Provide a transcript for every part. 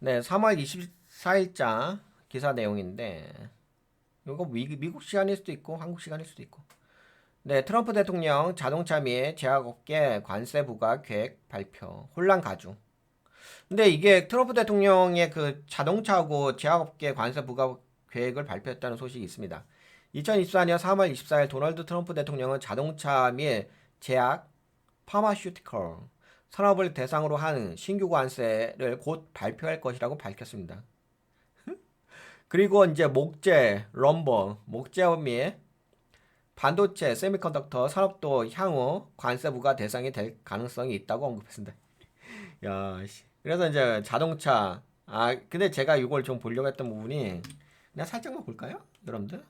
네, 3월 24일자 기사 내용인데, 이거 미국 시간일 수도 있고, 한국 시간일 수도 있고. 네, 트럼프 대통령 자동차 및 제약업계 관세 부과 계획 발표, 혼란 가중. 근데 이게 트럼프 대통령의 그 자동차하고 제약업계 관세 부과 계획을 발표했다는 소식이 있습니다. 2024년 3월 24일 도널드 트럼프 대통령은 자동차 및 제약, 파마슈티컬 산업을 대상으로 한 신규 관세를 곧 발표할 것이라고 밝혔습니다. 그리고 이제 목재, 럼버, 목재업 및 반도체, 세미컨덕터 산업도 향후 관세 부과 대상이 될 가능성이 있다고 언급했습니다. 야, 씨. 그래서 이제 자동차, 근데 제가 이걸 좀 보려고 했던 부분이 그냥 살짝만 볼까요? 여러분들?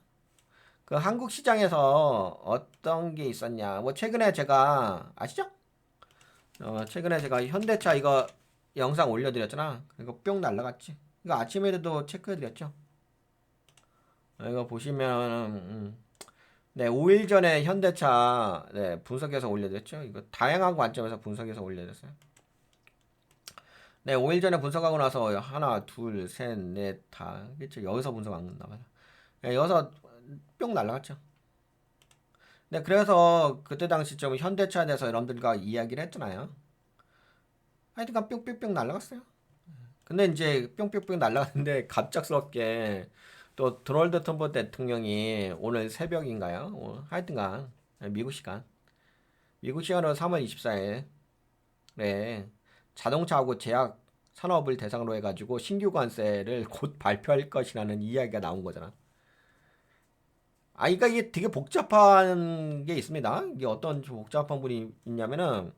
그 한국 시장에서 어떤 게 있었냐? 뭐 최근에 제가 아시죠? 최근에 제가 현대차 이거 영상 올려드렸잖아. 이거 뿅 날라갔지. 이거 아침에도 체크해드렸죠. 이거 보시면 네, 5일 전에 현대차 네, 분석해서 올려드렸죠. 이거 다양한 관점에서 분석해서 올려드렸어요. 네, 5일 전에 분석하고 나서 하나, 둘, 셋, 넷, 다 그렇죠. 여기서 분석한 건가 봐요. 네, 여기서 뿅 날라갔죠. 네, 그래서 그때 당시 좀 현대차에 대해서 여러분들과 이야기를 했잖아요. 하여튼간 뿅뿅뿅 날라갔어요. 근데 이제 뿅뿅뿅 날라갔는데 갑작스럽게 또 도널드 트럼프 대통령이 오늘 새벽인가요? 하여튼간 미국 시간으로 3월 24일에 자동차하고 제약 산업을 대상으로 해가지고 신규 관세를 곧 발표할 것이라는 이야기가 나온 거잖아. 그러니까 이게 되게 복잡한 게 있습니다. 이게 어떤 복잡한 분이 있냐면은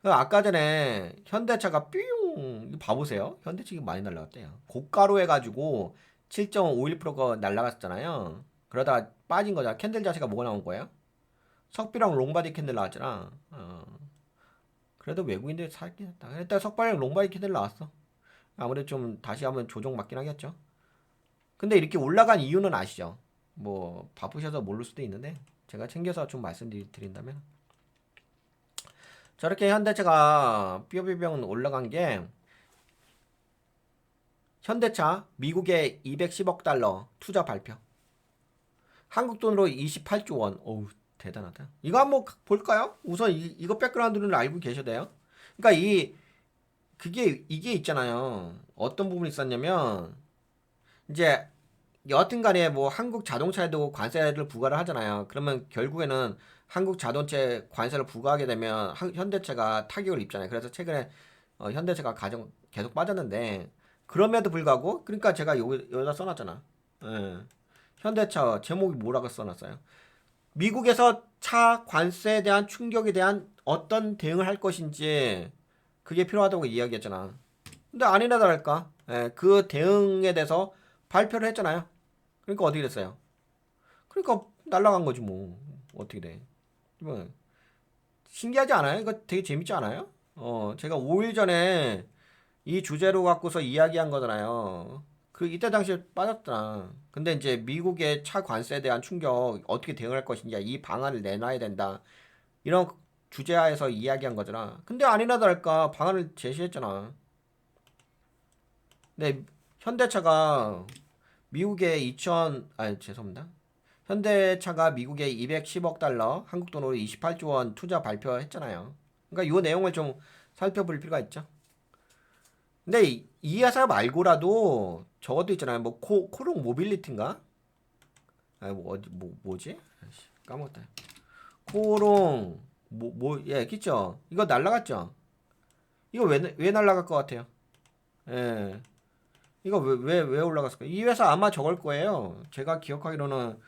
그 아까 전에 현대차가 뿅 이거 봐보세요. 현대차 많이 날라갔대요. 고가로 해가지고 7.51%가 날라갔잖아요. 그러다 빠진 거잖아. 캔들 자체가 뭐가 나온 거예요? 석비랑 롱바디 캔들 나왔잖아. 그래도 외국인들이 사긴 했다. 일단 석발랑 롱바디 캔들 나왔어. 아무래도 좀 다시 한번 조정 맞긴 하겠죠. 근데 이렇게 올라간 이유는 아시죠? 뭐 바쁘셔서 모를 수도 있는데 제가 챙겨서 좀 말씀드린다면 저렇게 현대차가 뿅뿅뿅 올라간 게 현대차 미국의 210억 달러 투자 발표. 한국 돈으로 28조 원. 어우, 대단하다. 이거 한번 볼까요? 우선 이거 백그라운드는 알고 계셔야 돼요. 그러니까 이게 있잖아요. 어떤 부분이 있었냐면 이제 여하튼 간에 뭐 한국 자동차에도 관세를 부과를 하잖아요. 그러면 결국에는 한국 자동차에 관세를 부과하게 되면 현대차가 타격을 입잖아요. 그래서 최근에 현대차가 계속 빠졌는데 그럼에도 불구하고 그러니까 제가 여기다 써놨잖아. 예. 현대차 제목이 뭐라고 써놨어요? 미국에서 차 관세에 대한 충격에 대한 어떤 대응을 할 것인지 그게 필요하다고 이야기했잖아. 근데 아니나 다를까? 예, 그 대응에 대해서 발표를 했잖아요. 그러니까 어떻게 됐어요? 그러니까 날라간 거지 뭐. 어떻게 돼? 뭐 신기하지 않아요? 이거 되게 재밌지 않아요? 제가 5일 전에 이 주제로 갖고서 이야기한 거잖아요. 그 이때 당시에 빠졌잖아. 근데 이제 미국의 차 관세에 대한 충격 어떻게 대응할 것인지 이 방안을 내놔야 된다. 이런 주제하에서 이야기한 거잖아. 근데 아니나 다를까 방안을 제시했잖아. 근데 현대차가 미국의 죄송합니다. 현대차가 미국의 210억 달러, 한국 돈으로 28조 원 투자 발표했잖아요. 그러니까 이 내용을 좀 살펴볼 필요가 있죠. 근데 이 회사 말고라도 저것도 있잖아요. 뭐 코롱 모빌리티인가? 뭐지? 까먹었다. 코롱 예, 그쵸? 이거 날라갔죠? 이거 왜 날라갈 것 같아요? 예. 이거 왜 올라갔을까? 이 회사 아마 저걸 거예요. 제가 기억하기로는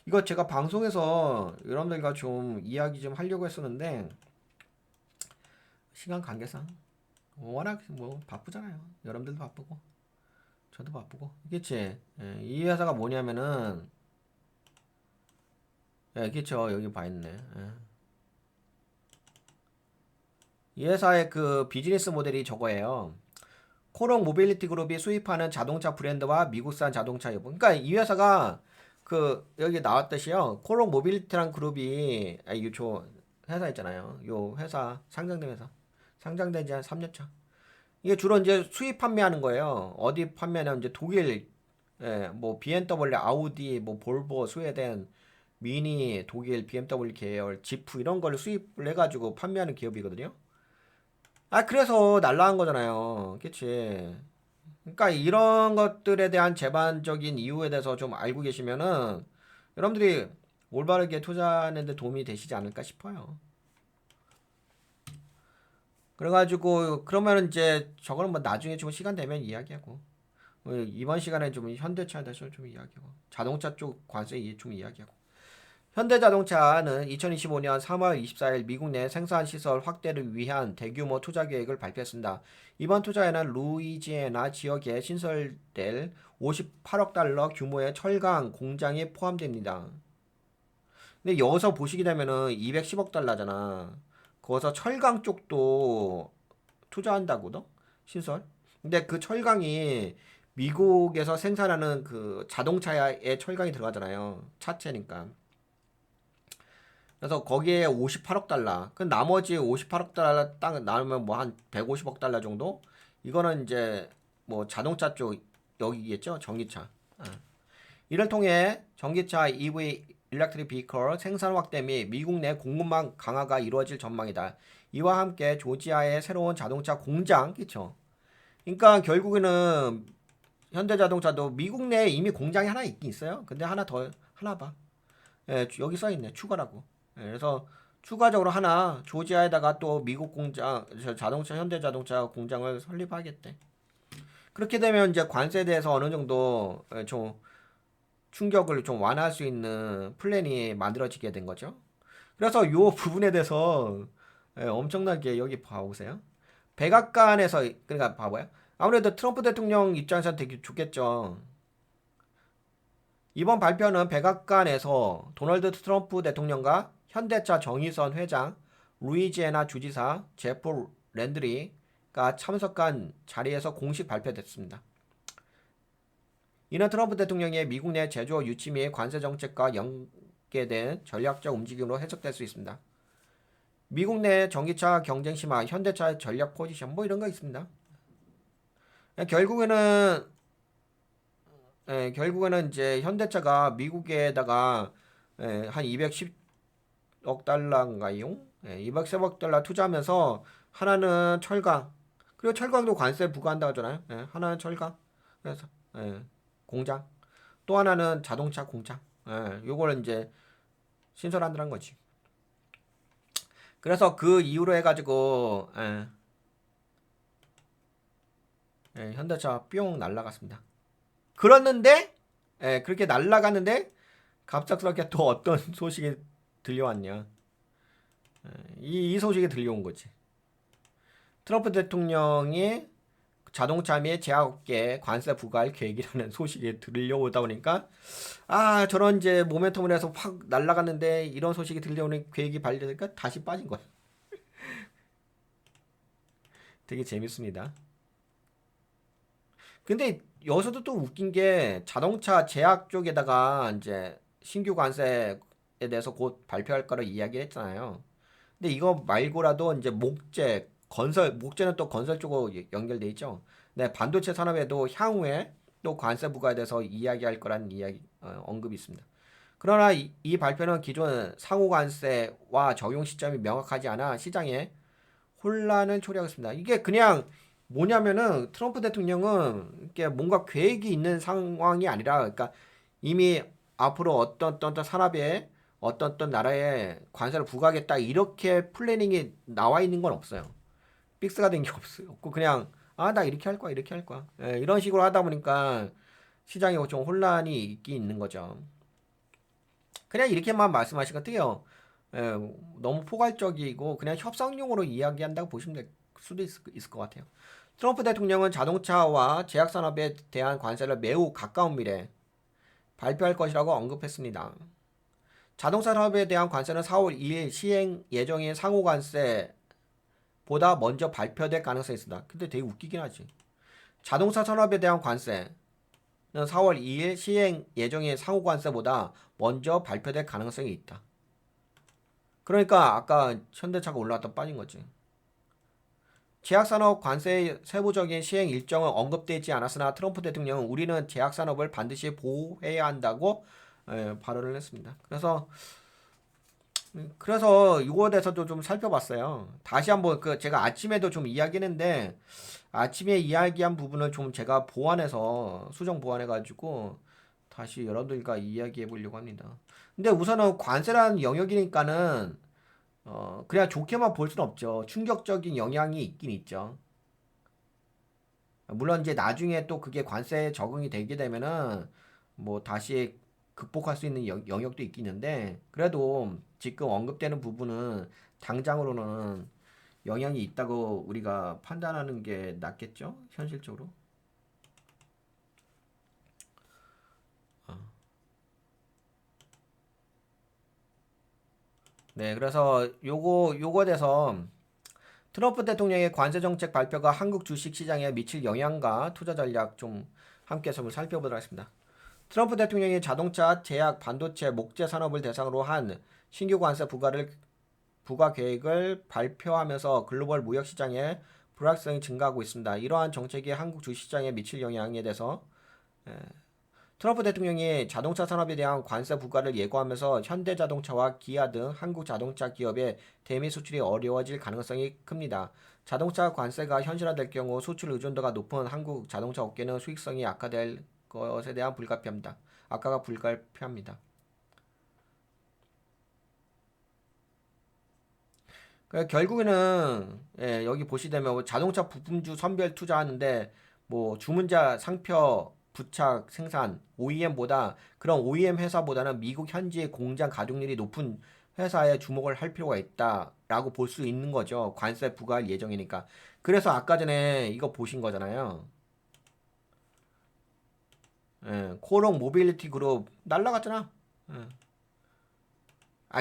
이거 제가 방송에서 여러분들과 좀 이야기 좀 하려고 했었는데 시간 관계상 워낙 뭐 바쁘잖아요. 여러분들도 바쁘고 저도 바쁘고 그치? 예, 이 회사가 뭐냐면은 그쵸 여기 봐 있네. 이 회사의 그 비즈니스 모델이 저거예요. 코롱 모빌리티 그룹이 수입하는 자동차 브랜드와 미국산 자동차 여부. 그러니까 이 회사가 그 여기 나왔듯이요. 코롱 모빌리티란 그룹이 이저 회사 있잖아요. 요 회사 상장된 지 한 3년 차. 이게 주로 이제 수입 판매하는 거예요. 어디 판매는 이제 독일, 뭐 BMW, 아우디, 뭐 볼보, 스웨덴, 미니, 독일, BMW 계열, 지프 이런 걸 수입을 해가지고 판매하는 기업이거든요. 아, 그래서 날라간 거잖아요. 그치? 그러니까 이런 것들에 대한 제반적인 이유에 대해서 좀 알고 계시면은 여러분들이 올바르게 투자하는 데 도움이 되시지 않을까 싶어요. 그래가지고 그러면 이제 저거는 뭐 나중에 좀 시간 되면 이야기하고 이번 시간에 좀 현대차에 대해서 좀 이야기하고 자동차 쪽 관세 좀 이야기하고 현대자동차는 2025년 3월 24일 미국 내 생산 시설 확대를 위한 대규모 투자 계획을 발표했습니다. 이번 투자에는 루이지애나 지역에 신설될 58억 달러 규모의 철강 공장이 포함됩니다. 근데 여기서 보시게 되면은 210억 달러잖아. 거기서 철강 쪽도 투자한다고도? 신설? 근데 그 철강이 미국에서 생산하는 그 자동차에 철강이 들어가잖아요. 차체니까. 그래서 거기에 58억 달러. 그 나머지 58억 달러 딱 나누면 뭐 한 150억 달러 정도? 이거는 이제 뭐 자동차 쪽 여기겠죠? 전기차. 어. 이를 통해 전기차 EV (Electric Vehicle) 생산 확대 및 미국 내 공급망 강화가 이루어질 전망이다. 이와 함께 조지아의 새로운 자동차 공장, 그쵸? 그러니까 결국에는 현대자동차도 미국 내에 이미 공장이 하나 있긴 있어요. 근데 하나 더 하나 봐. 예, 여기 써 있네. 추가라고. 예, 그래서 추가적으로 하나 조지아에다가 또 미국 공장, 자동차 현대자동차 공장을 설립하겠대. 그렇게 되면 이제 관세에 대해서 어느 정도 좀 충격을 좀 완화할 수 있는 플랜이 만들어지게 된 거죠. 그래서 요 부분에 대해서 엄청나게 여기 봐보세요. 백악관에서 그러니까 봐봐요. 아무래도 트럼프 대통령 입장에서 되게 좋겠죠. 이번 발표는 백악관에서 도널드 트럼프 대통령과 현대차 정의선 회장, 루이지애나 주지사 제프 랜드리가 참석한 자리에서 공식 발표됐습니다. 이는 트럼프 대통령의 미국 내 제조업 유치 및 관세 정책과 연계된 전략적 움직임으로 해석될 수 있습니다. 미국 내 전기차 경쟁 심화, 현대차의 전략 포지션 뭐 이런 거 있습니다. 결국에는 결국에는 이제 현대차가 미국에다가 한 210억 달러인가요? 210억 달러 투자하면서 하나는 철강, 그리고 철강도 관세 부과한다고 하잖아요. 하나는 철강, 그래서 공장, 또 하나는 자동차 공장. 요걸 이제 신설한다는 거지. 그래서 그 이후로 해가지고 현대차 뿅 날라갔습니다. 그렇는데 그렇게 날라갔는데 갑작스럽게 또 어떤 소식이 들려왔냐. 이 소식이 들려온 거지. 트럼프 대통령이 자동차 및 제약업계 관세 부과할 계획이라는 소식이 들려오다 보니까 아 저런 이제 모멘텀을 해서 확 날아갔는데 이런 소식이 들려오는 계획이 발려니까 다시 빠진 거야. 되게 재밌습니다. 근데 여기서도 또 웃긴 게 자동차 제약 쪽에다가 이제 신규 관세에 대해서 곧 발표할 거를 이야기했잖아요. 근데 이거 말고라도 이제 목재, 건설, 목재는 또 건설 쪽으로 연결돼 있죠. 네, 반도체 산업에도 향후에 또 관세 부과에 대해서 이야기할 거라는 이야기 언급이 있습니다. 그러나 이 발표는 기존 상호 관세와 적용 시점이 명확하지 않아 시장에 혼란을 초래하고 있습니다. 이게 그냥 뭐냐면은 트럼프 대통령은 이게 뭔가 계획이 있는 상황이 아니라 그러니까 이미 앞으로 어떤 산업에 어떤 나라에 관세를 부과하겠다 이렇게 플래닝이 나와 있는 건 없어요. 픽스가 된 게 없고 그냥 아 나 이렇게 할 거야 이렇게 할 거야 이런 식으로 하다 보니까 시장에 좀 혼란이 있긴 있는 거죠. 그냥 이렇게만 말씀하신 것 같아요. 예, 너무 포괄적이고 그냥 협상용으로 이야기한다고 보시면 될 수도 있을 것 같아요. 트럼프 대통령은 자동차와 제약산업에 대한 관세를 매우 가까운 미래 발표할 것이라고 언급했습니다. 자동차 산업에 대한 관세는 4월 2일 시행 예정인 상호관세보다 먼저 발표될 가능성이 있습니다. 근데 되게 웃기긴 하지. 자동차 산업에 대한 관세는 4월 2일 시행 예정인 상호관세보다 먼저 발표될 가능성이 있다. 그러니까 아까 현대차가 올라왔다 빠진 거지. 제약산업 관세 세부적인 시행 일정은 언급되지 않았으나 트럼프 대통령은 우리는 제약산업을 반드시 보호해야 한다고 발언을 했습니다. 그래서 이거에 대해서도 좀 살펴봤어요. 다시 한번 그 제가 아침에도 좀 이야기했는데 아침에 이야기한 부분을 좀 제가 보완해서 수정 보완해가지고 다시 여러분들과 이야기해 보려고 합니다. 근데 우선은 관세라는 영역이니까는 그냥 좋게만 볼 수는 없죠. 충격적인 영향이 있긴 있죠. 물론 이제 나중에 또 그게 관세에 적응이 되게 되면은 뭐 다시 극복할 수 있는 영역도 있긴 한데 그래도 지금 언급되는 부분은 당장으로는 영향이 있다고 우리가 판단하는 게 낫겠죠? 현실적으로. 네, 그래서 요거에 대해서 트럼프 대통령의 관세 정책 발표가 한국 주식 시장에 미칠 영향과 투자 전략 좀 함께 좀 살펴보도록 하겠습니다. 트럼프 대통령이 자동차, 제약, 반도체, 목재 산업을 대상으로 한 신규 관세 부과 계획을 발표하면서 글로벌 무역 시장의 불확실성이 증가하고 있습니다. 이러한 정책이 한국 주식시장에 미칠 영향에 대해서 트럼프 대통령이 자동차 산업에 대한 관세 부과를 예고하면서 현대자동차와 기아 등 한국 자동차 기업의 대미 수출이 어려워질 가능성이 큽니다. 자동차 관세가 현실화될 경우 수출 의존도가 높은 한국 자동차 업계는 수익성이 악화될 것에 대한 불가피합니다. 악화가 불가피합니다. 결국에는 여기 보시다면 뭐 자동차 부품주 선별 투자하는데 뭐 주문자 상표 부착 생산 OEM보다 그런 OEM 회사보다는 미국 현지의 공장 가동률이 높은 회사에 주목을 할 필요가 있다라고 볼 수 있는 거죠. 관세 부과할 예정이니까. 그래서 아까 전에 이거 보신 거잖아요. 코롱 모빌리티 그룹 날라갔잖아. 예.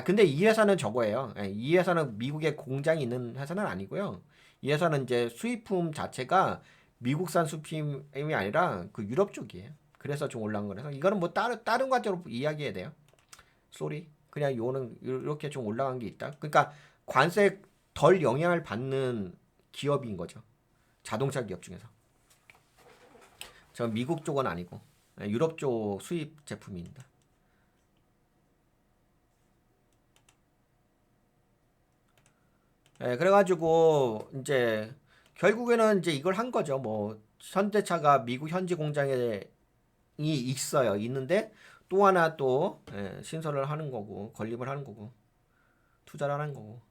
근데 이 회사는 저거예요. 이 회사는 미국에 공장이 있는 회사는 아니고요. 이 회사는 이제 수입품 자체가 미국산 수입품이 아니라 그 유럽 쪽이에요. 그래서 좀 올라온 거라서 이거는 뭐 다른 관점으로 이야기해야 돼요. 쏘리. 그냥 요는 이렇게 좀 올라간 게 있다. 그러니까 관세 덜 영향을 받는 기업인 거죠. 자동차 기업 중에서. 저 미국 쪽은 아니고 유럽 쪽 수입 제품입니다. 그래가지고 이제 결국에는 이제 이걸 한 거죠. 뭐 현대차가 미국 현지 공장에 있어요. 있는데 또 하나 또 신설을 하는 거고 건립을 하는 거고 투자를 하는 거고.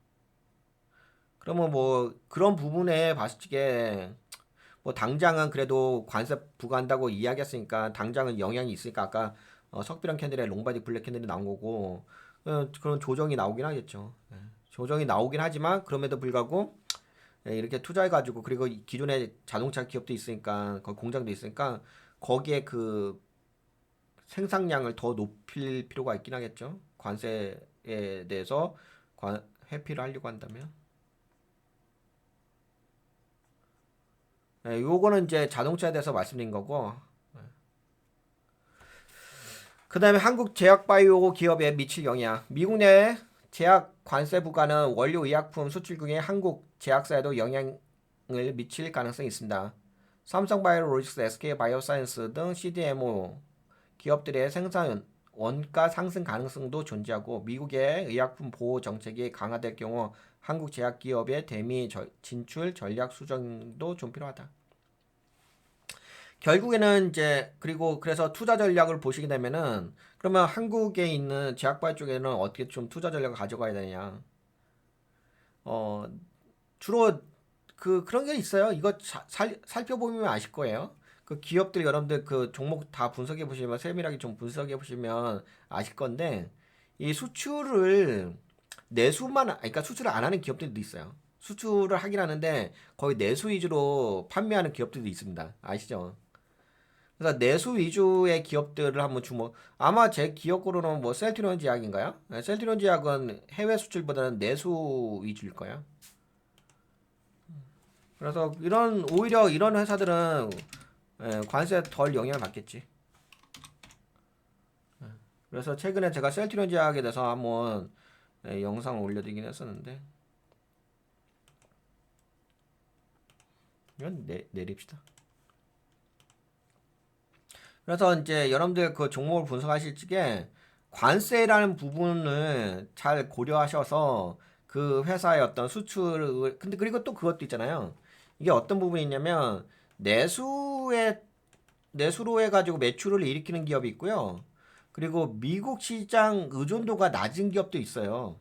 그러면 뭐 그런 부분에 봤을 적에 뭐 당장은 그래도 관세 부과한다고 이야기했으니까 당장은 영향이 있으니까 아까 석비랑 캔들의 롱바디 블랙 캔들이 나온 거고 그런 조정이 나오긴 하겠죠. 조정이 나오긴 하지만 그럼에도 불구하고 이렇게 투자해가지고 그리고 기존에 자동차 기업도 있으니까 거기 공장도 있으니까 거기에 그 생산량을 더 높일 필요가 있긴 하겠죠. 관세에 대해서 회피를 하려고 한다면. 요거는 이제 자동차에 대해서 말씀드린 거고. 그 다음에 한국 제약바이오 기업에 미칠 영향. 미국 내 제약 관세 부과는 원료 의약품 수출국의 한국 제약사에도 영향을 미칠 가능성이 있습니다. 삼성바이오로직스, SK바이오사이언스 등 CDMO 기업들의 생산 원가 상승 가능성도 존재하고 미국의 의약품 보호 정책이 강화될 경우 한국 제약 기업의 대미 진출 전략 수정도 좀 필요하다. 결국에는 이제 그리고 그래서 투자 전략을 보시게 되면은 그러면 한국에 있는 제약바이오 쪽에는 어떻게 좀 투자 전략을 가져가야 되냐? 어 주로 그런 게 있어요. 이거 살펴보면 아실 거예요. 그 기업들 여러분들 그 종목 다 분석해 보시면 세밀하게 좀 분석해 보시면 아실 건데 이 수출을 그러니까 수출을 안 하는 기업들도 있어요. 수출을 하긴 하는데 거의 내수 위주로 판매하는 기업들도 있습니다. 아시죠? 그래서 내수 위주의 기업들을 한번 아마 제 기억으로는 뭐 셀트리온 제약인가요? 셀트리온 제약은 해외 수출보다는 내수 위주일 거예요. 그래서 오히려 이런 회사들은 관세 덜 영향을 받겠지. 그래서 최근에 제가 셀트리온 제약에 대해서 한번 영상을 올려드리긴 했었는데 이건 내립시다. 그래서 이제 여러분들 그 종목을 분석하실 적에 관세라는 부분을 잘 고려하셔서 그 회사의 어떤 수출을 근데 그리고 또 그것도 있잖아요. 이게 어떤 부분이 있냐면 내수에 내수로 해가지고 매출을 일으키는 기업이 있고요. 그리고 미국 시장 의존도가 낮은 기업도 있어요.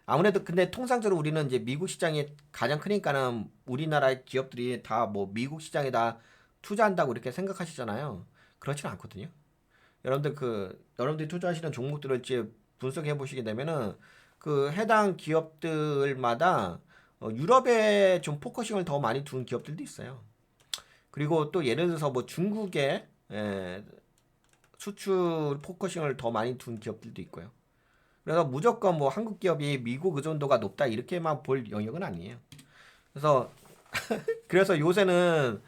아무래도 근데 통상적으로 우리는 이제 미국 시장이 가장 크니까는 우리나라 기업들이 다 뭐 미국 시장에다 투자한다고 이렇게 생각하시잖아요. 그렇지는 않거든요. 여러분들이 투자하시는 종목들을 이제 분석해 보시게 되면은 그 해당 기업들마다 유럽에 좀 포커싱을 더 많이 둔 기업들도 있어요. 그리고 또 예를 들어서 뭐 중국에 수출 포커싱을 더 많이 둔 기업들도 있고요. 그래서 무조건 뭐 한국 기업이 미국 의존도가 높다 이렇게만 볼 영역은 아니에요. 그래서 요새는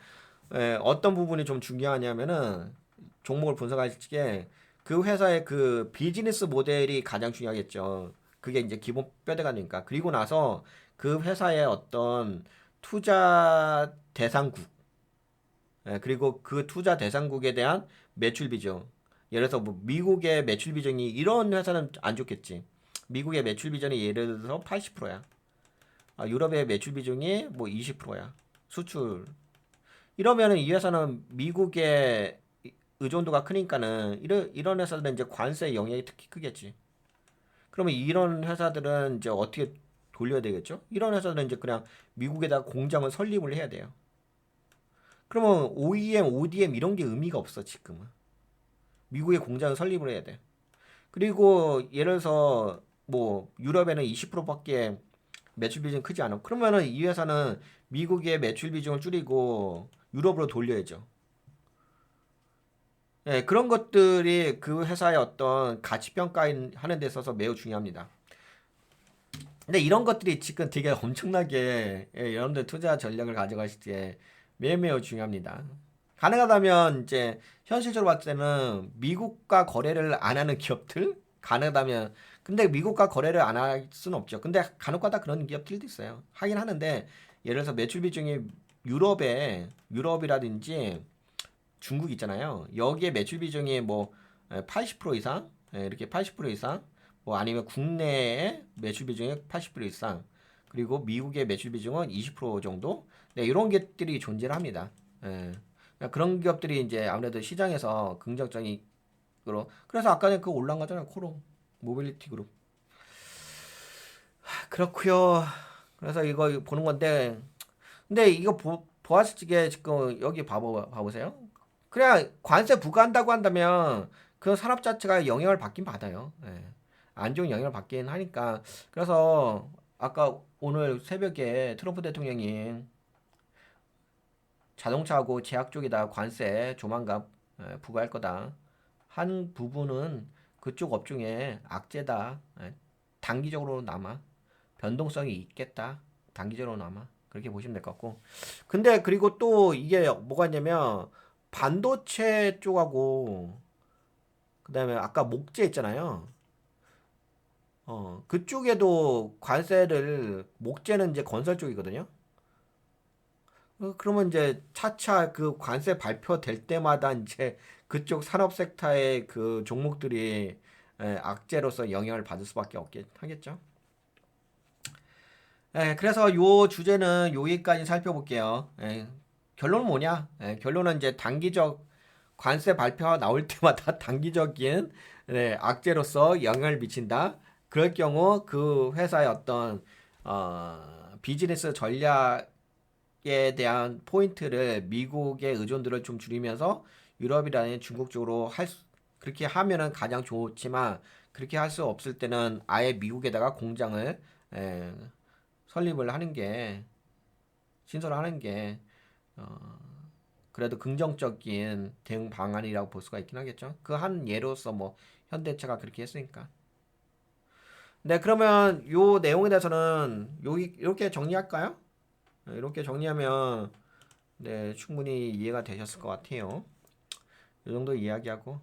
어떤 부분이 좀 중요하냐면은 종목을 분석할 때 그 회사의 그 비즈니스 모델이 가장 중요하겠죠. 그게 이제 기본 뼈대가니까. 그리고 나서 그 회사의 어떤 투자 대상국, 그리고 그 투자 대상국에 대한 매출 비중. 예를 들어서 뭐 미국의 매출 비중이 이런 회사는 안 좋겠지. 미국의 매출 비중이 예를 들어서 80%야. 유럽의 매출 비중이 뭐 20%야. 수출. 이러면은 이 회사는 미국의 의존도가 크니까는 이런 회사들은 이제 관세 영향이 특히 크겠지. 그러면 이런 회사들은 이제 어떻게 돌려야 되겠죠? 이런 회사들은 이제 그냥 미국에다 공장을 설립을 해야 돼요. 그러면 OEM, ODM 이런 게 의미가 없어 지금은. 미국에 공장을 설립을 해야 돼. 그리고 예를 들어서 뭐 유럽에는 20%밖에 매출 비중이 크지 않아. 그러면은 이 회사는 미국의 매출 비중을 줄이고 유럽으로 돌려야죠. 예, 그런 것들이 그 회사의 어떤 가치 평가하는 데 있어서 매우 중요합니다. 근데 이런 것들이 지금 되게 엄청나게 여러분들 투자 전략을 가져가실 때 매우 중요합니다. 가능하다면 이제 현실적으로 봤을 때는 미국과 거래를 안 하는 기업들 가능하다면 근데 미국과 거래를 안 할 수는 없죠. 근데 간혹가다 그런 기업들도 있어요. 하긴 하는데 예를 들어서 매출 비중이 유럽이라든지 중국 있잖아요. 여기에 매출 비중이 뭐 80% 이상 이렇게 80% 이상 뭐 아니면 국내에 매출 비중이 80% 이상 그리고 미국의 매출 비중은 20% 정도 네, 이런 것들이 존재를 합니다. 예. 그러니까 그런 기업들이 이제 아무래도 시장에서 긍정적으로 그래서 아까 전에 그 올라간 거잖아요. 코로 모빌리티 그룹 그렇고요. 그래서 이거 보는 건데 근데 이거 보았을 적에 지금 여기 봐보세요. 그냥 관세 부과한다고 한다면 그 산업 자체가 영향을 받긴 받아요. 예. 안 좋은 영향을 받긴 하니까. 그래서 아까 오늘 새벽에 트럼프 대통령이 자동차하고 제약 쪽에다 관세 조만간 부과할 거다. 한 부분은 그쪽 업종에 악재다. 단기적으로 남아. 변동성이 있겠다. 단기적으로 남아. 그렇게 보시면 될 것 같고. 근데 그리고 또 이게 뭐가 있냐면 반도체 쪽하고 그다음에 아까 목재 있잖아요. 그쪽에도 관세를 목재는 이제 건설 쪽이거든요. 그러면 이제 차차 그 관세 발표될 때마다 이제 그쪽 산업 섹터의 그 종목들이 악재로서 영향을 받을 수밖에 없게 하겠죠. 그래서 요 주제는 여기까지 살펴볼게요. 결론은 뭐냐? 결론은 이제 단기적 관세 발표가 나올 때마다 단기적인 악재로서 영향을 미친다. 그럴 경우 그 회사의 어떤 비즈니스 전략에 대한 포인트를 미국의 의존도를 좀 줄이면서 유럽이라는 중국 쪽으로 그렇게 하면은 가장 좋지만 그렇게 할 수 없을 때는 아예 미국에다가 공장을 에, 설립을 하는 게 신설하는 게 어, 그래도 긍정적인 대응 방안이라고 볼 수가 있긴 하겠죠. 그 한 예로서 뭐 현대차가 그렇게 했으니까. 네, 그러면 요 내용에 대해서는 여기 이렇게 정리할까요? 이렇게 정리하면 네, 충분히 이해가 되셨을 것 같아요. 이 정도 이야기하고